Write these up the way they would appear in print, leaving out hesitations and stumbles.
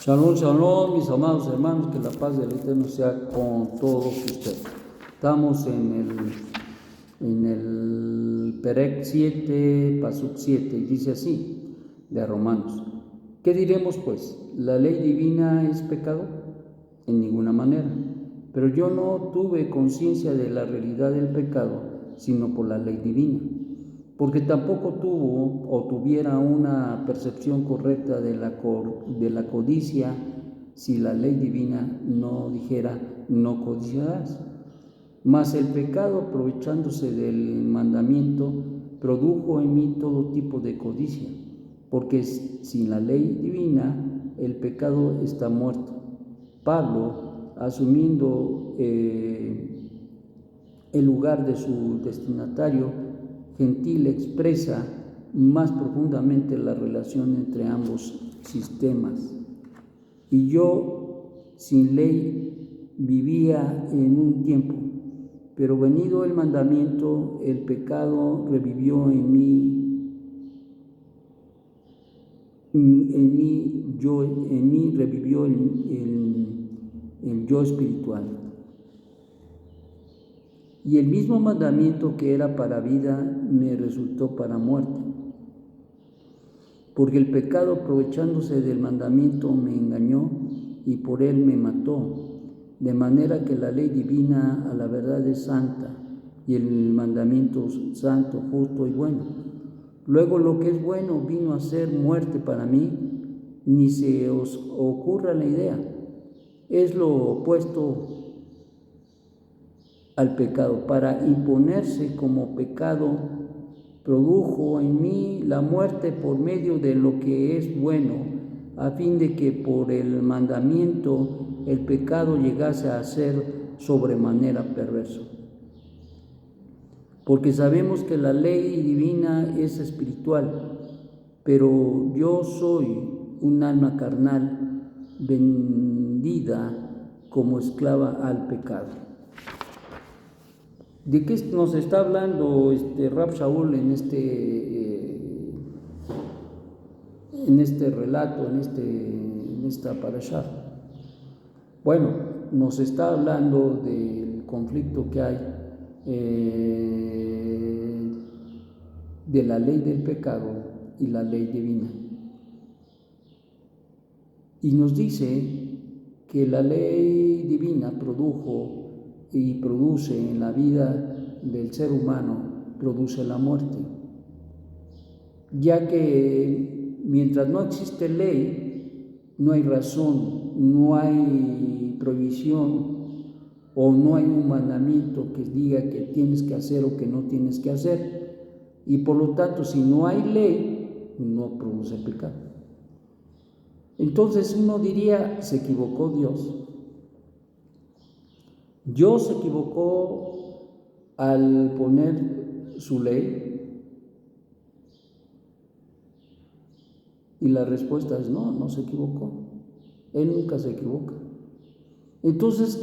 Shalom, shalom, mis amados hermanos, que la paz del Eterno sea con todos ustedes. Estamos en el Perec 7, Pasuk 7, y dice así, de Romanos. ¿Qué diremos pues? ¿La ley divina es pecado? En ninguna manera. Pero yo no tuve conciencia de la realidad del pecado, sino por la ley divina. Porque tampoco tuvo o tuviera una percepción correcta de la codicia si la ley divina no dijera no codiciarás. Mas el pecado, aprovechándose del mandamiento, produjo en mí todo tipo de codicia, porque sin la ley divina el pecado está muerto. Pablo, asumiendo el lugar de su destinatario gentil, expresa más profundamente la relación entre ambos sistemas. Y yo, sin ley, vivía en un tiempo, pero venido el mandamiento, el pecado revivió en mí revivió el yo espiritual. Y el mismo mandamiento que era para vida me resultó para muerte, porque el pecado, aprovechándose del mandamiento, me engañó y por él me mató, de manera que la ley divina a la verdad es santa y el mandamiento santo, justo y bueno. Luego lo que es bueno vino a ser muerte para mí, ni se os ocurra la idea. Es lo opuesto al pecado. Para imponerse como pecado, produjo en mí la muerte por medio de lo que es bueno, a fin de que por el mandamiento el pecado llegase a ser sobremanera perverso. Porque sabemos que la ley divina es espiritual, pero yo soy un alma carnal vendida como esclava al pecado. ¿De qué nos está hablando Rab Shaul en este relato, en esta parashá? Bueno, nos está hablando del conflicto que hay de la ley del pecado y la ley divina. Y nos dice que la ley divina produjo y produce en la vida del ser humano, produce la muerte, ya que mientras no existe ley, no hay razón, no hay prohibición o no hay un mandamiento que diga que tienes que hacer o que no tienes que hacer, y por lo tanto si no hay ley, no produce pecado. Entonces uno diría, se equivocó Dios. Dios se equivocó al poner su ley, y la respuesta es no, no se equivocó. Él nunca se equivoca. Entonces,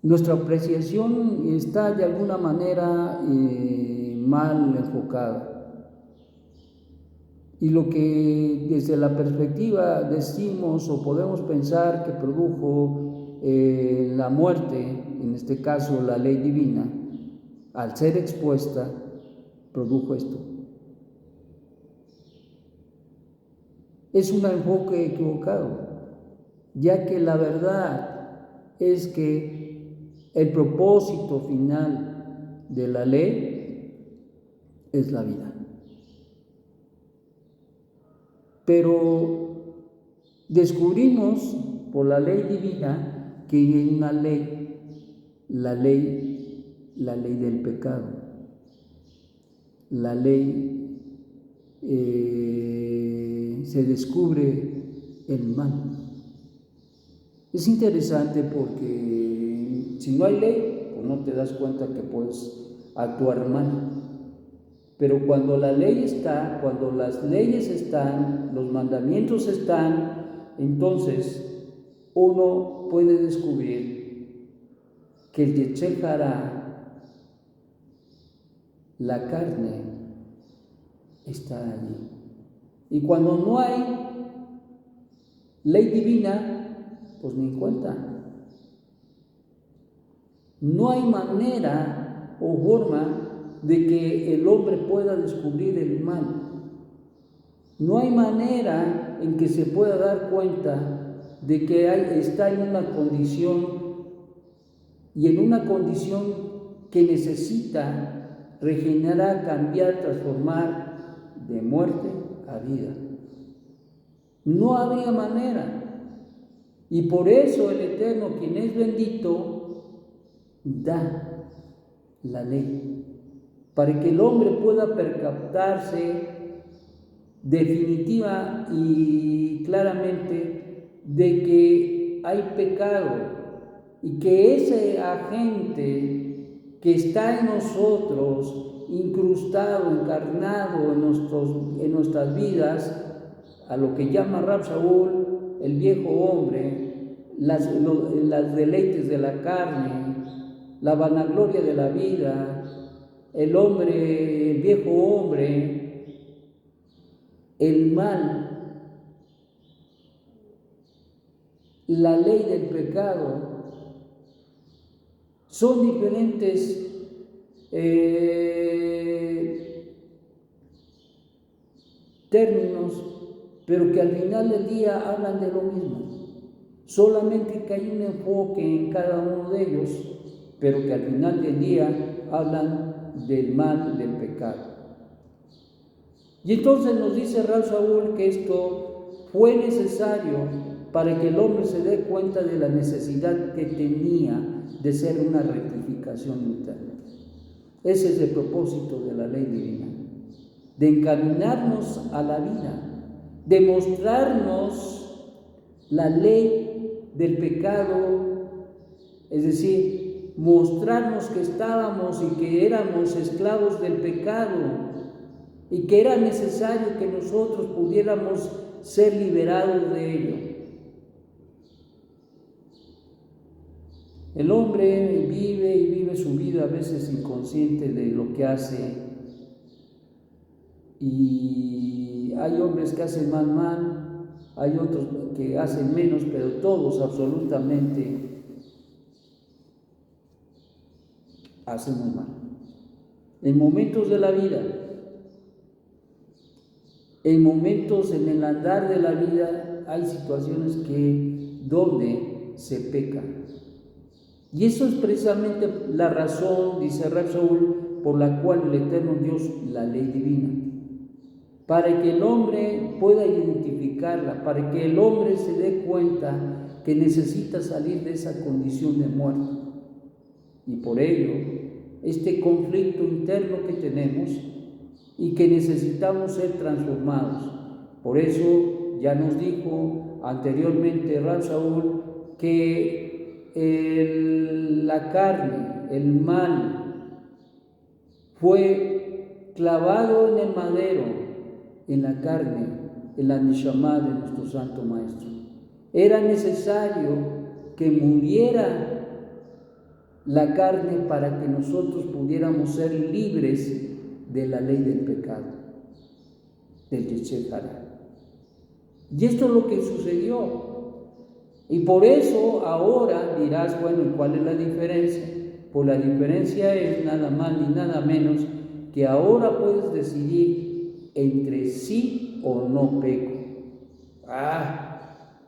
nuestra apreciación está de alguna manera mal enfocada. Y lo que desde la perspectiva decimos o podemos pensar que produjo la muerte, en este caso la ley divina, al ser expuesta, produjo esto. Es un enfoque equivocado, ya que la verdad es que el propósito final de la ley es la vida. Pero descubrimos por la ley divina que hay una ley, la ley del pecado, la ley se descubre el mal. Es interesante porque si no hay ley, pues no te das cuenta que puedes actuar mal. Pero cuando la ley está, cuando las leyes están, los mandamientos están, entonces uno puede descubrir que el Yetzer Hara, la carne, está allí. Y cuando no hay Ley divina, pues ni en cuenta. No hay manera o forma de que el hombre pueda descubrir el mal. No hay manera en que se pueda dar cuenta de que está en una condición y en una condición que necesita regenerar, cambiar, transformar de muerte a vida. No habría manera. Y por eso el Eterno, quien es bendito, da la ley, para que el hombre pueda percatarse definitiva y claramente de que hay pecado y que ese agente que está en nosotros, incrustado, encarnado en nuestras vidas, a lo que llama Rab Shaul el viejo hombre, las deleites de la carne, la vanagloria de la vida, el viejo hombre, el mal, la ley del pecado, son diferentes términos, pero que al final del día hablan de lo mismo, solamente que hay un enfoque en cada uno de ellos, pero que al final del día hablan del mal, del pecado. Y entonces nos dice Rab Shaul que esto fue necesario para que el hombre se dé cuenta de la necesidad que tenía de ser una rectificación interna. Ese es el propósito de la ley divina, de encaminarnos a la vida, de mostrarnos la ley del pecado, es decir, mostrarnos que estábamos y que éramos esclavos del pecado y que era necesario que nosotros pudiéramos ser liberados de ello. El hombre vive su vida a veces inconsciente de lo que hace, y hay hombres que hacen más mal, hay otros que hacen menos, pero todos absolutamente hacemos mal. En momentos de la vida, en momentos en el andar de la vida, hay situaciones donde se peca. Y eso es precisamente la razón, dice Rab Shaul, por la cual el Eterno dio la ley divina, para que el hombre pueda identificarla, para que el hombre se dé cuenta que necesita salir de esa condición de muerte. Y por ello, este conflicto interno que tenemos y que necesitamos ser transformados. Por eso ya nos dijo anteriormente Rab Shaul que la carne, el mal, fue clavado en el madero, en la carne, en la neshama de nuestro Santo Maestro. Era necesario que muriera la carne para que nosotros pudiéramos ser libres de la ley del pecado, del Yetzer Hara. Y esto es lo que sucedió. Y por eso ahora dirás, bueno, ¿cuál es la diferencia? Pues la diferencia es nada más ni nada menos que ahora puedes decidir entre sí o no peco.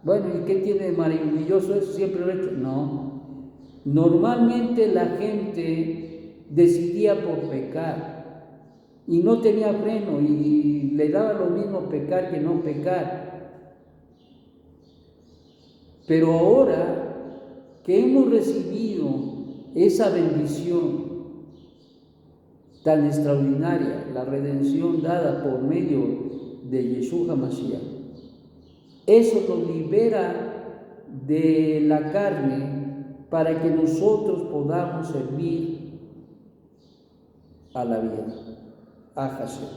Bueno, ¿y qué tiene de maravilloso eso? Siempre lo he hecho. No. Normalmente la gente decidía por pecar y no tenía freno y le daba lo mismo pecar que no pecar. Pero ahora que hemos recibido esa bendición tan extraordinaria, la redención dada por medio de Yeshua Mashiach, eso nos libera de la carne para que nosotros podamos servir a la vida, a Hashem.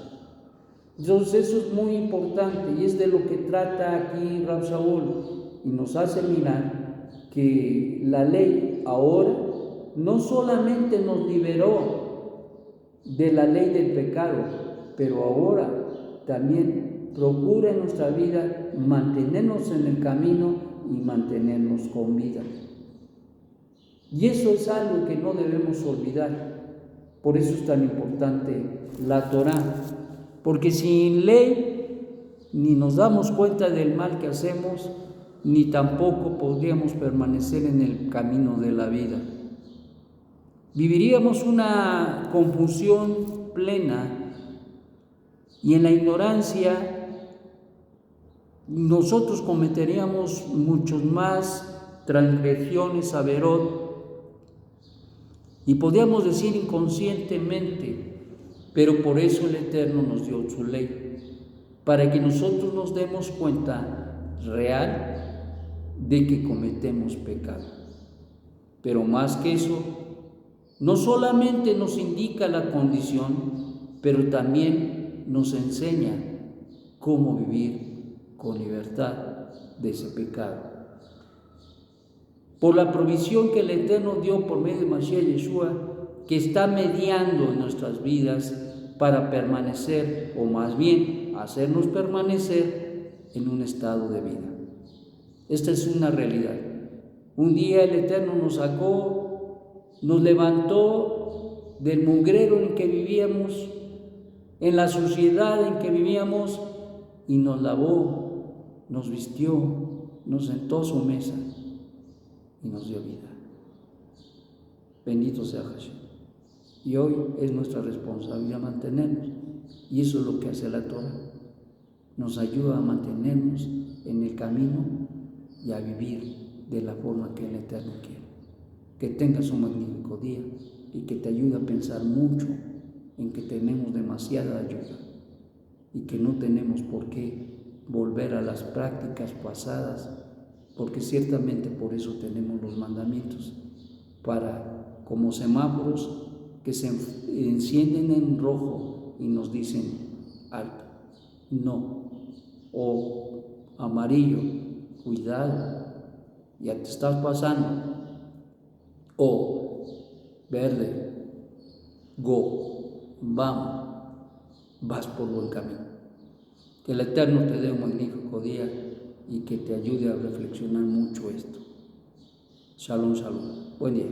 Entonces eso es muy importante y es de lo que trata aquí Rab Shaul. Y nos hace mirar que la ley ahora no solamente nos liberó de la ley del pecado, pero ahora también procura en nuestra vida mantenernos en el camino y mantenernos con vida. Y eso es algo que no debemos olvidar. Por eso es tan importante la Torá, porque sin ley ni nos damos cuenta del mal que hacemos, ni tampoco podríamos permanecer en el camino de la vida. Viviríamos una confusión plena y en la ignorancia nosotros cometeríamos muchos más transgresiones a Berot y podríamos decir inconscientemente, pero por eso el Eterno nos dio su ley, para que nosotros nos demos cuenta real de que cometemos pecado. Pero más que eso, no solamente nos indica la condición, pero también nos enseña cómo vivir con libertad de ese pecado. Por la provisión que el Eterno dio por medio de Mashiach Yeshua, que está mediando en nuestras vidas para permanecer, o más bien hacernos permanecer en un estado de vida. Esta es una realidad. Un día el Eterno nos sacó, nos levantó del mugrero en el que vivíamos, en la suciedad en que vivíamos, y nos lavó, nos vistió, nos sentó a su mesa y nos dio vida. Bendito sea Jesús. Y hoy es nuestra responsabilidad mantenernos, y eso es lo que hace la Torah. Nos ayuda a mantenernos en el camino y a vivir de la forma que el Eterno quiere. Que tengas un magnífico día y que te ayude a pensar mucho en que tenemos demasiada ayuda y que no tenemos por qué volver a las prácticas pasadas, porque ciertamente por eso tenemos los mandamientos, para como semáforos que se encienden en rojo y nos dicen alto, no, o amarillo, cuidado, ya te estás pasando, o verde, go, vamos, vas por buen camino. Que el Eterno te dé un magnífico día y que te ayude a reflexionar mucho esto. Shalom, shalom. Buen día.